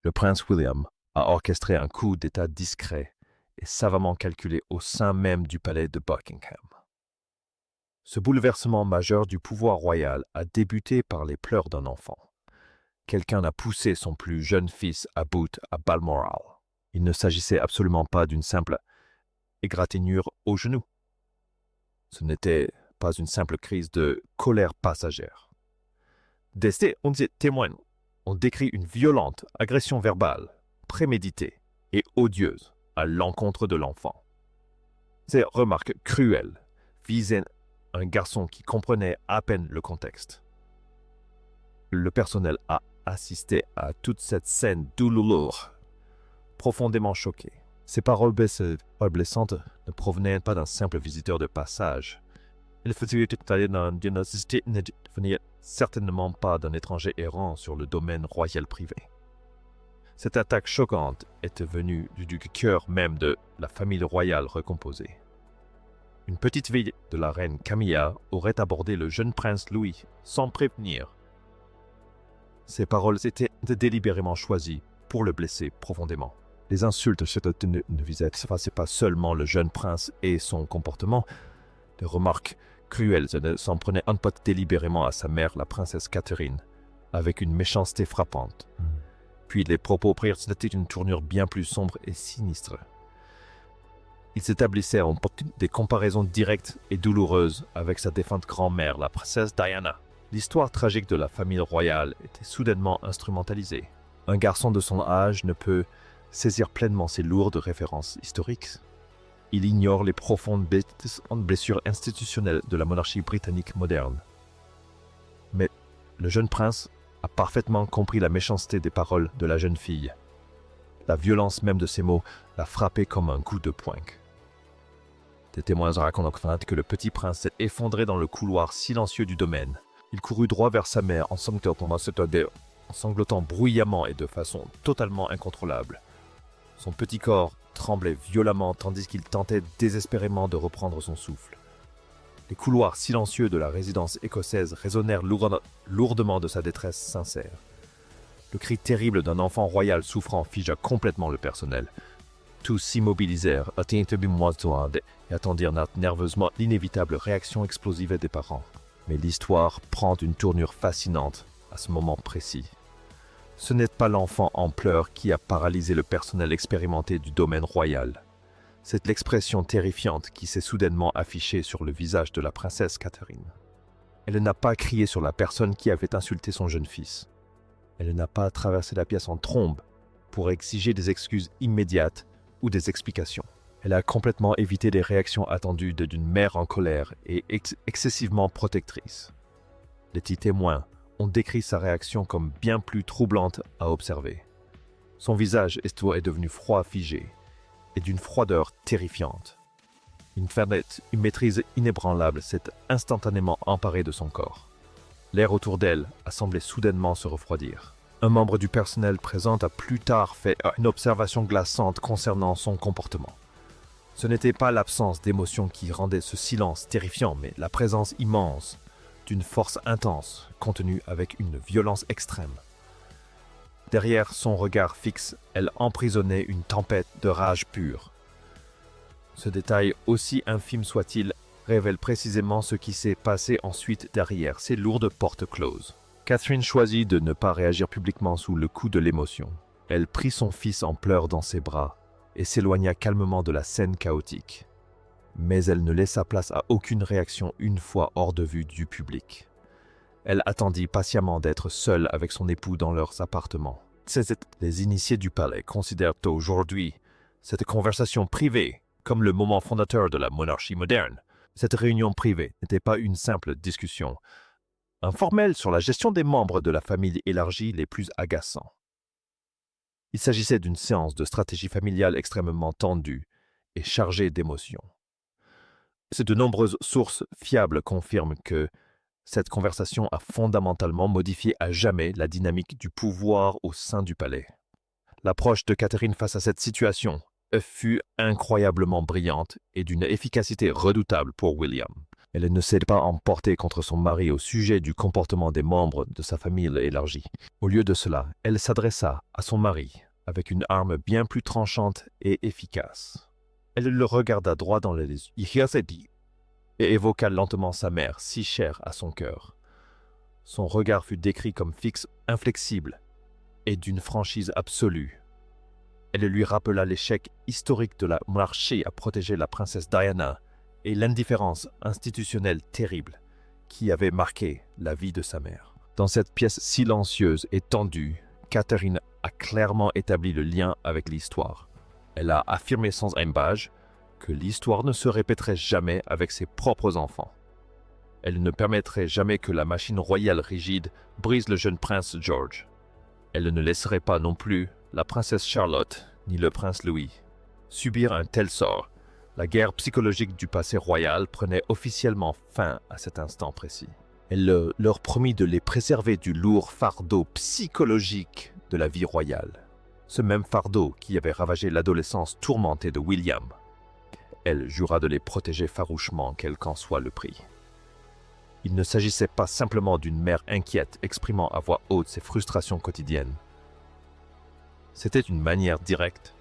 Le prince William a orchestré un coup d'État discret et savamment calculé au sein même du palais de Buckingham. Ce bouleversement majeur du pouvoir royal a débuté par les pleurs d'un enfant. Quelqu'un a poussé son plus jeune fils à bout à Balmoral. Il ne s'agissait absolument pas d'une simple égratignure au genou. Ce n'était pas une simple crise de colère passagère. Des témoins ont décrit une violente agression verbale, préméditée et odieuse à l'encontre de l'enfant. Ces remarques cruelles visaient un garçon qui comprenait à peine le contexte. Le personnel a assisté à toute cette scène douloureuse, profondément choqué. Ces paroles blessantes ne provenaient pas d'un simple visiteur de passage. Elles faisaient étaler d'une nécessité ne venaient certainement pas d'un étranger errant sur le domaine royal privé. Cette attaque choquante était venue du cœur même de la famille royale recomposée. Une petite fille de la reine Camilla aurait abordé le jeune prince Louis sans prévenir. Ces paroles étaient délibérément choisies pour le blesser profondément. Les insultes ne visaient pas seulement le jeune prince et son comportement. Les remarques cruelles s'en prenaient un peu délibérément à sa mère, la princesse Catherine, avec une méchanceté frappante. Puis les propos prirent une tournure bien plus sombre et sinistre. Ils s'établissaient en des comparaisons directes et douloureuses avec sa défunte grand-mère, la princesse Diana. L'histoire tragique de la famille royale était soudainement instrumentalisée. Un garçon de son âge ne peut saisir pleinement ces lourdes références historiques. Il ignore les profondes blessures institutionnelles de la monarchie britannique moderne. Mais le jeune prince a parfaitement compris la méchanceté des paroles de la jeune fille. La violence même de ces mots l'a frappé comme un coup de poing. Des témoins racontent que le petit prince s'est effondré dans le couloir silencieux du domaine. Il courut droit vers sa mère en sanglotant bruyamment et de façon totalement incontrôlable. Son petit corps tremblait violemment tandis qu'il tentait désespérément de reprendre son souffle. Les couloirs silencieux de la résidence écossaise résonnèrent lourdement de sa détresse sincère. Le cri terrible d'un enfant royal souffrant figea complètement le personnel. Tous s'immobilisèrent, et attendirent nerveusement l'inévitable réaction explosive des parents. Mais l'histoire prend une tournure fascinante à ce moment précis. Ce n'est pas l'enfant en pleurs qui a paralysé le personnel expérimenté du domaine royal. C'est l'expression terrifiante qui s'est soudainement affichée sur le visage de la princesse Catherine. Elle n'a pas crié sur la personne qui avait insulté son jeune fils. Elle n'a pas traversé la pièce en trombe pour exiger des excuses immédiates ou des explications. Elle a complètement évité les réactions attendues d'une mère en colère et excessivement protectrice. Les témoins ont décrit sa réaction comme bien plus troublante à observer. Son visage est devenu froid figé et d'une froideur terrifiante. Une maîtrise inébranlable s'est instantanément emparée de son corps. L'air autour d'elle a semblé soudainement se refroidir. Un membre du personnel présent a plus tard fait une observation glaçante concernant son comportement. Ce n'était pas l'absence d'émotion qui rendait ce silence terrifiant, mais la présence immense d'une force intense contenue avec une violence extrême. Derrière son regard fixe, elle emprisonnait une tempête de rage pure. Ce détail, aussi infime soit-il, révèle précisément ce qui s'est passé ensuite derrière ces lourdes portes closes. Catherine choisit de ne pas réagir publiquement sous le coup de l'émotion. Elle prit son fils en pleurs dans ses bras et s'éloigna calmement de la scène chaotique. Mais elle ne laissa place à aucune réaction une fois hors de vue du public. Elle attendit patiemment d'être seule avec son époux dans leurs appartements. Les initiés du palais considèrent aujourd'hui cette conversation privée comme le moment fondateur de la monarchie moderne. Cette réunion privée n'était pas une simple discussion informelle sur la gestion des membres de la famille élargie les plus agaçants. Il s'agissait d'une séance de stratégie familiale extrêmement tendue et chargée d'émotions. De nombreuses sources fiables confirment que cette conversation a fondamentalement modifié à jamais la dynamique du pouvoir au sein du palais. L'approche de Catherine face à cette situation fut incroyablement brillante et d'une efficacité redoutable pour William. Elle ne s'est pas emportée contre son mari au sujet du comportement des membres de sa famille élargie. Au lieu de cela, elle s'adressa à son mari avec une arme bien plus tranchante et efficace. Elle le regarda droit dans les yeux et évoqua lentement sa mère, si chère à son cœur. Son regard fut décrit comme fixe, inflexible et d'une franchise absolue. Elle lui rappela l'échec historique de la monarchie à protéger la princesse Diana et l'indifférence institutionnelle terrible qui avait marqué la vie de sa mère. Dans cette pièce silencieuse et tendue, Catherine a clairement établi le lien avec l'histoire. Elle a affirmé sans embâche que l'histoire ne se répéterait jamais avec ses propres enfants. Elle ne permettrait jamais que la machine royale rigide brise le jeune prince George. Elle ne laisserait pas non plus la princesse Charlotte ni le prince Louis subir un tel sort. La guerre psychologique du passé royal prenait officiellement fin à cet instant précis. Elle leur promit de les préserver du lourd fardeau psychologique de la vie royale. Ce même fardeau qui avait ravagé l'adolescence tourmentée de William. Elle jura de les protéger farouchement, quel qu'en soit le prix. Il ne s'agissait pas simplement d'une mère inquiète exprimant à voix haute ses frustrations quotidiennes. C'était une manière directe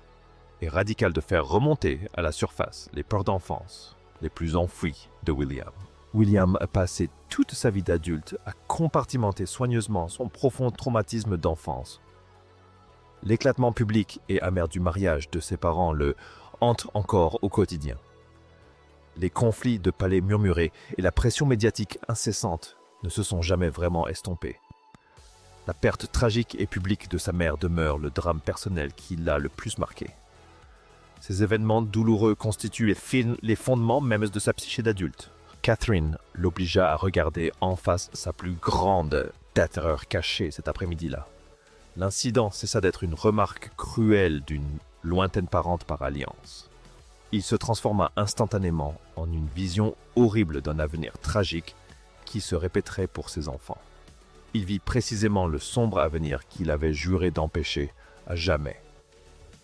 et radicale de faire remonter à la surface les peurs d'enfance les plus enfouies de William. William a passé toute sa vie d'adulte à compartimenter soigneusement son profond traumatisme d'enfance. L'éclatement public et amer du mariage de ses parents le hante encore au quotidien. Les conflits de palais murmurés et la pression médiatique incessante ne se sont jamais vraiment estompés. La perte tragique et publique de sa mère demeure le drame personnel qui l'a le plus marqué. Ces événements douloureux constituent les fondements même de sa psyché d'adulte. Catherine l'obligea à regarder en face sa plus grande terreur cachée cet après-midi-là. L'incident cessa d'être une remarque cruelle d'une lointaine parente par alliance. Il se transforma instantanément en une vision horrible d'un avenir tragique qui se répéterait pour ses enfants. Il vit précisément le sombre avenir qu'il avait juré d'empêcher à jamais.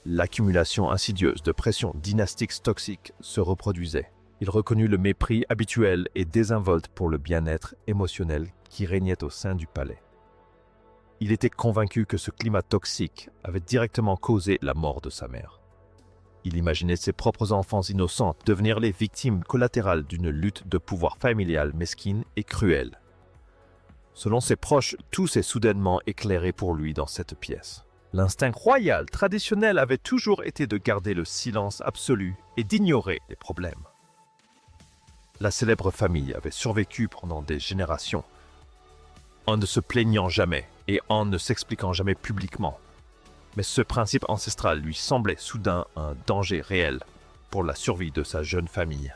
L'accumulation insidieuse de pressions dynastiques toxiques se reproduisait. Il reconnut le mépris habituel et désinvolte pour le bien-être émotionnel qui régnait au sein du palais. Il était convaincu que ce climat toxique avait directement causé la mort de sa mère. Il imaginait ses propres enfants innocents devenir les victimes collatérales d'une lutte de pouvoir familiale mesquine et cruelle. Selon ses proches, tout s'est soudainement éclairé pour lui dans cette pièce. L'instinct royal traditionnel avait toujours été de garder le silence absolu et d'ignorer les problèmes. La célèbre famille avait survécu pendant des générations, en ne se plaignant jamais et en ne s'expliquant jamais publiquement. Mais ce principe ancestral lui semblait soudain un danger réel pour la survie de sa jeune famille.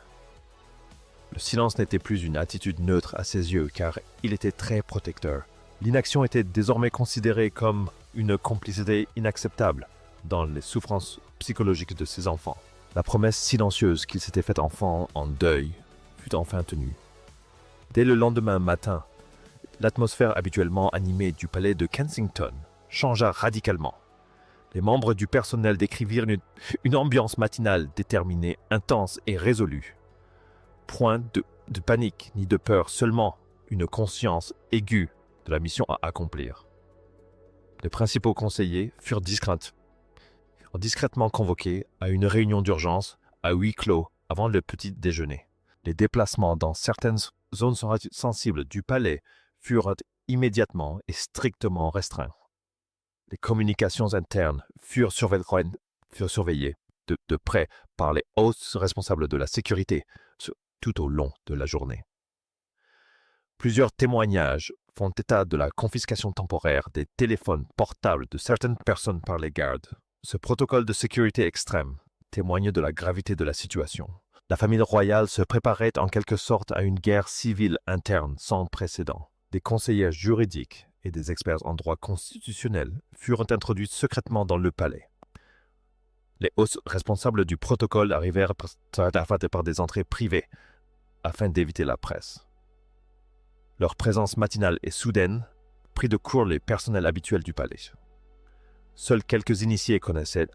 Le silence n'était plus une attitude neutre à ses yeux car il était très protecteur. L'inaction était désormais considérée comme une complicité inacceptable dans les souffrances psychologiques de ses enfants. La promesse silencieuse qu'il s'était faite enfant en deuil fut enfin tenue. Dès le lendemain matin, l'atmosphère habituellement animée du palais de Kensington changea radicalement. Les membres du personnel décrivirent une ambiance matinale déterminée, intense et résolue. Point de panique ni de peur, seulement une conscience aiguë de la mission à accomplir. Les principaux conseillers furent discrètement convoqués à une réunion d'urgence à huis clos avant le petit déjeuner. Les déplacements dans certaines zones sensibles du palais furent immédiatement et strictement restreints. Les communications internes furent surveillées de près par les hauts responsables de la sécurité tout au long de la journée. Plusieurs témoignages font état de la confiscation temporaire des téléphones portables de certaines personnes par les gardes. Ce protocole de sécurité extrême témoigne de la gravité de la situation. La famille royale se préparait en quelque sorte à une guerre civile interne sans précédent. Des conseillers juridiques et des experts en droit constitutionnel furent introduits secrètement dans le palais. Les hauts responsables du protocole arrivèrent par des entrées privées afin d'éviter la presse. Leur présence matinale et soudaine prit de court les personnels habituels du palais. Seuls quelques initiés connaissaient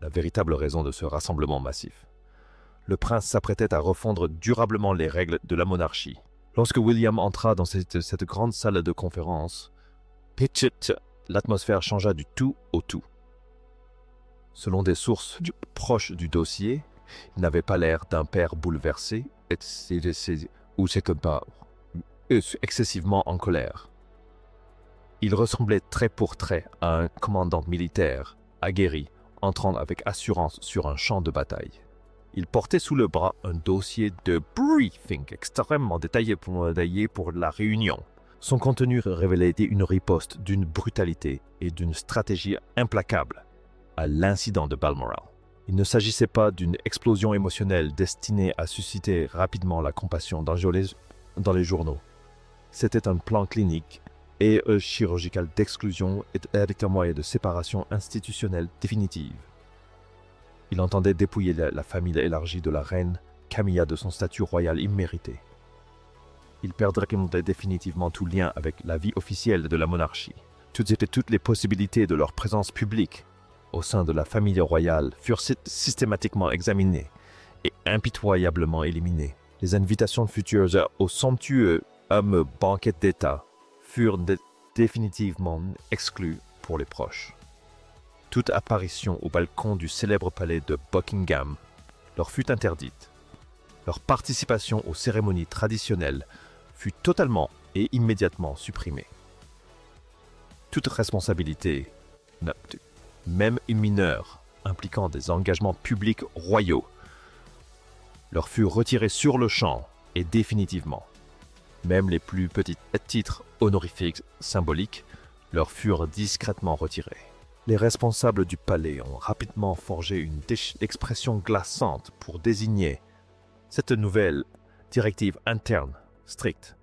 la véritable raison de ce rassemblement massif. le prince s'apprêtait à refondre durablement les règles de la monarchie. Lorsque William entra dans cette grande salle de conférence, l'atmosphère changea du tout au tout. Selon des sources proches du dossier, il n'avait pas l'air d'un père bouleversé ou excessivement en colère. Il ressemblait trait pour trait à un commandant militaire, aguerri, entrant avec assurance sur un champ de bataille. Il portait sous le bras un dossier de briefing extrêmement détaillé pour la réunion. Son contenu révélait une riposte d'une brutalité et d'une stratégie implacable à l'incident de Balmoral. Il ne s'agissait pas d'une explosion émotionnelle destinée à susciter rapidement la compassion dans les journaux. C'était un plan clinique et chirurgical d'exclusion avec un moyen de séparation institutionnelle définitive. Il entendait dépouiller la famille élargie de la reine Camilla de son statut royal immérité. Il perdrait définitivement tout lien avec la vie officielle de la monarchie. Toutes les possibilités de leur présence publique au sein de la famille royale furent systématiquement examinées et impitoyablement éliminées. Les invitations futures au somptueux banquet d'État furent définitivement exclues pour les proches. Toute apparition au balcon du célèbre palais de Buckingham leur fut interdite. Leur participation aux cérémonies traditionnelles fut totalement et immédiatement supprimée. Toute responsabilité, même une mineure, impliquant des engagements publics royaux, leur fut retirée sur le champ et définitivement. Même les plus petits titres honorifiques symboliques leur furent discrètement retirés. Les responsables du palais ont rapidement forgé une expression glaçante pour désigner cette nouvelle directive interne stricte.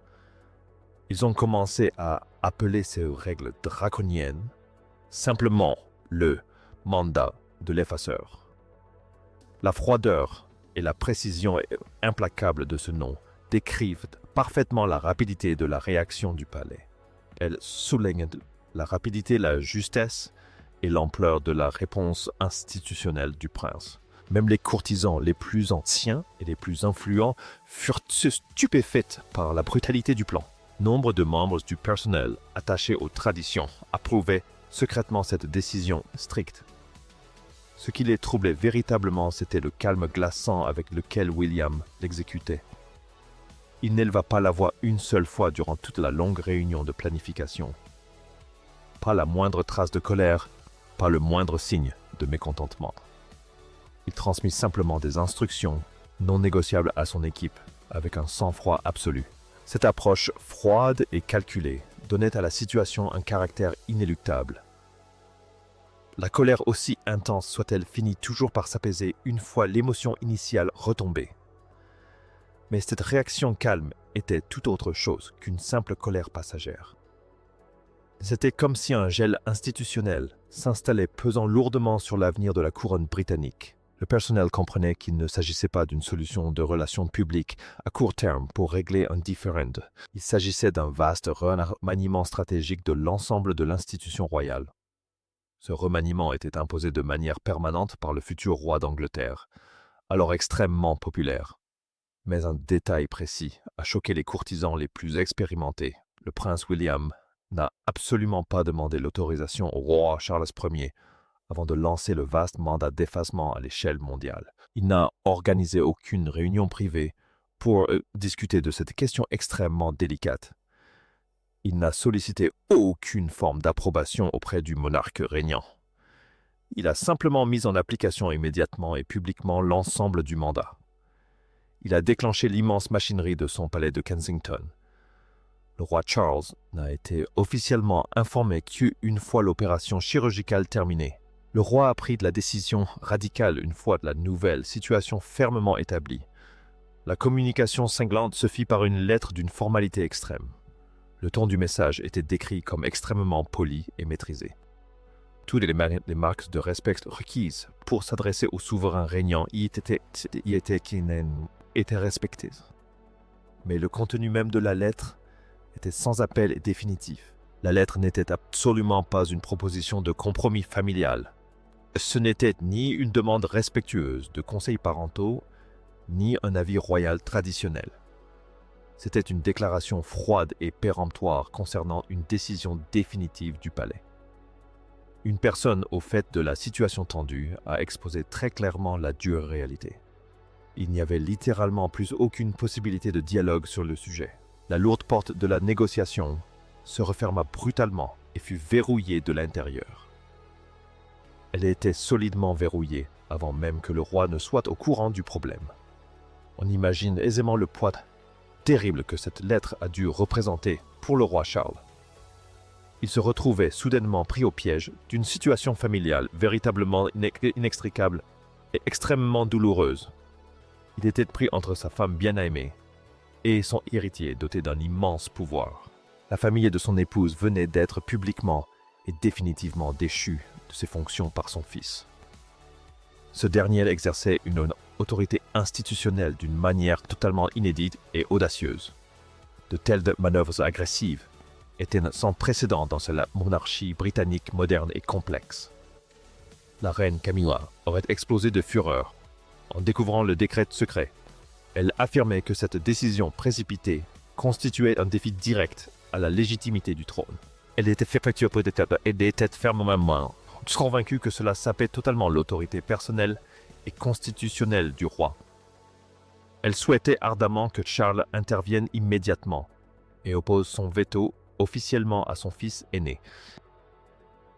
Ils ont commencé à appeler ces règles draconiennes simplement le mandat de l'effaceur. La froideur et la précision implacable de ce nom décrivent parfaitement la rapidité de la réaction du palais. Elles soulignent la rapidité, la justesse et l'ampleur de la réponse institutionnelle du prince. Même les courtisans les plus anciens et les plus influents furent stupéfaits par la brutalité du plan. Nombre de membres du personnel attachés aux traditions approuvaient secrètement cette décision stricte. Ce qui les troublait véritablement, c'était le calme glaçant avec lequel William l'exécutait. Il n'éleva pas la voix une seule fois durant toute la longue réunion de planification. Pas la moindre trace de colère, pas le moindre signe de mécontentement. Il transmit simplement des instructions non négociables à son équipe, avec un sang-froid absolu. Cette approche froide et calculée donnait à la situation un caractère inéluctable. La colère, aussi intense soit-elle, finit toujours par s'apaiser une fois l'émotion initiale retombée. Mais cette réaction calme était tout autre chose qu'une simple colère passagère. C'était comme si un gel institutionnel s'installait pesant lourdement sur l'avenir de la couronne britannique. Le personnel comprenait qu'il ne s'agissait pas d'une solution de relations publiques à court terme pour régler un différend. Il s'agissait d'un vaste remaniement stratégique de l'ensemble de l'institution royale. Ce remaniement était imposé de manière permanente par le futur roi d'Angleterre, alors extrêmement populaire. Mais un détail précis a choqué les courtisans les plus expérimentés. Le prince William n'a absolument pas demandé l'autorisation au roi Charles Ier avant de lancer le vaste mandat d'effacement à l'échelle mondiale. Il n'a organisé aucune réunion privée pour discuter de cette question extrêmement délicate. Il n'a sollicité aucune forme d'approbation auprès du monarque régnant. Il a simplement mis en application immédiatement et publiquement l'ensemble du mandat. Il a déclenché l'immense machinerie de son palais de Kensington. Le roi Charles n'a été officiellement informé qu'une fois l'opération chirurgicale terminée. Le roi a pris de la décision radicale une fois la nouvelle situation fermement établie. La communication cinglante se fit par une lettre d'une formalité extrême. Le ton du message était décrit comme extrêmement poli et maîtrisé. Toutes les marques de respect requises pour s'adresser au souverain régnant y étaient respectées. Mais le contenu même de la lettre était sans appel et définitif. La lettre n'était absolument pas une proposition de compromis familial. Ce n'était ni une demande respectueuse de conseils parentaux, ni un avis royal traditionnel. C'était une déclaration froide et péremptoire concernant une décision définitive du palais. Une personne au fait de la situation tendue a exposé très clairement la dure réalité. Il n'y avait littéralement plus aucune possibilité de dialogue sur le sujet. La lourde porte de la négociation se referma brutalement et fut verrouillée de l'intérieur. Elle était solidement verrouillée avant même que le roi ne soit au courant du problème. On imagine aisément le poids terrible que cette lettre a dû représenter pour le roi Charles. Il se retrouvait soudainement pris au piège d'une situation familiale véritablement inextricable et extrêmement douloureuse. Il était pris entre sa femme bien aimée et son héritier doté d'un immense pouvoir. La famille de son épouse venait d'être publiquement et définitivement déchue de ses fonctions par son fils. Ce dernier exerçait une autorité institutionnelle d'une manière totalement inédite et audacieuse. De telles manœuvres agressives étaient sans précédent dans la monarchie britannique moderne et complexe. La reine Camilla aurait explosé de fureur en découvrant le décret secret. Elle affirmait que cette décision précipitée constituait un défi direct à la légitimité du trône. Elle était fermement convaincue que cela sapait totalement l'autorité personnelle et constitutionnelle du roi. Elle souhaitait ardemment que Charles intervienne immédiatement et oppose son veto officiellement à son fils aîné.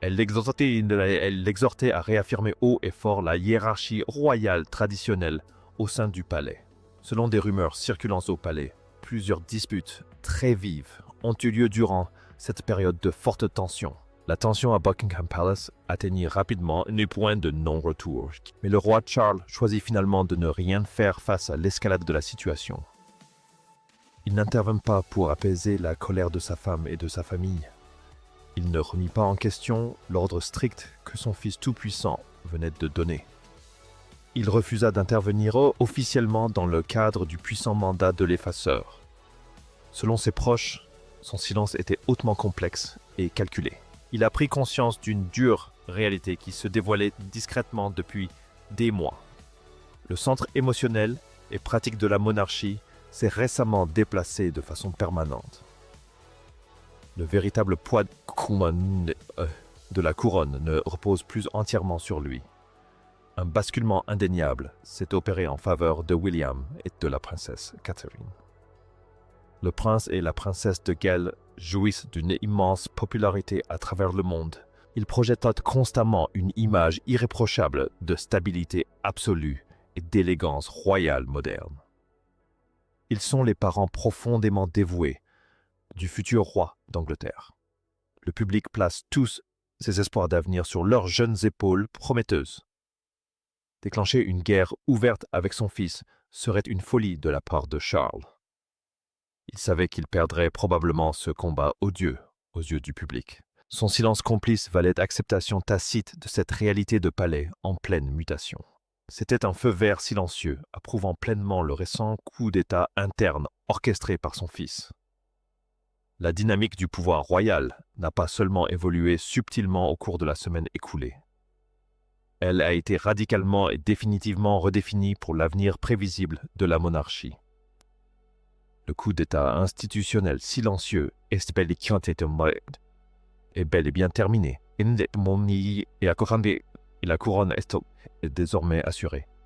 Elle l'exhortait à réaffirmer haut et fort la hiérarchie royale traditionnelle au sein du palais. Selon des rumeurs circulant au palais, plusieurs disputes très vives ont eu lieu durant cette période de forte tension. La tension à Buckingham Palace atteignit rapidement un point de non-retour, mais le roi Charles choisit finalement de ne rien faire face à l'escalade de la situation. Il n'intervint pas pour apaiser la colère de sa femme et de sa famille. Il ne remit pas en question l'ordre strict que son fils tout-puissant venait de donner. Il refusa d'intervenir officiellement dans le cadre du puissant mandat de l'effaceur. Selon ses proches, son silence était hautement complexe et calculé. Il a pris conscience d'une dure réalité qui se dévoilait discrètement depuis des mois. Le centre émotionnel et pratique de la monarchie s'est récemment déplacé de façon permanente. Le véritable poids de la couronne ne repose plus entièrement sur lui. Un basculement indéniable s'est opéré en faveur de William et de la princesse Catherine. Le prince et la princesse de Galles jouissent d'une immense popularité à travers le monde. Ils projettent constamment une image irréprochable de stabilité absolue et d'élégance royale moderne. Ils sont les parents profondément dévoués du futur roi d'Angleterre. Le public place tous ses espoirs d'avenir sur leurs jeunes épaules prometteuses. Déclencher une guerre ouverte avec son fils serait une folie de la part de Charles. Il savait qu'il perdrait probablement ce combat odieux aux yeux du public. Son silence complice valait acceptation tacite de cette réalité de palais en pleine mutation. C'était un feu vert silencieux, approuvant pleinement le récent coup d'État interne orchestré par son fils. La dynamique du pouvoir royal n'a pas seulement évolué subtilement au cours de la semaine écoulée. Elle a été radicalement et définitivement redéfinie pour l'avenir prévisible de la monarchie. Le coup d'État institutionnel silencieux est bel et bien terminé. Et la couronne est désormais assurée.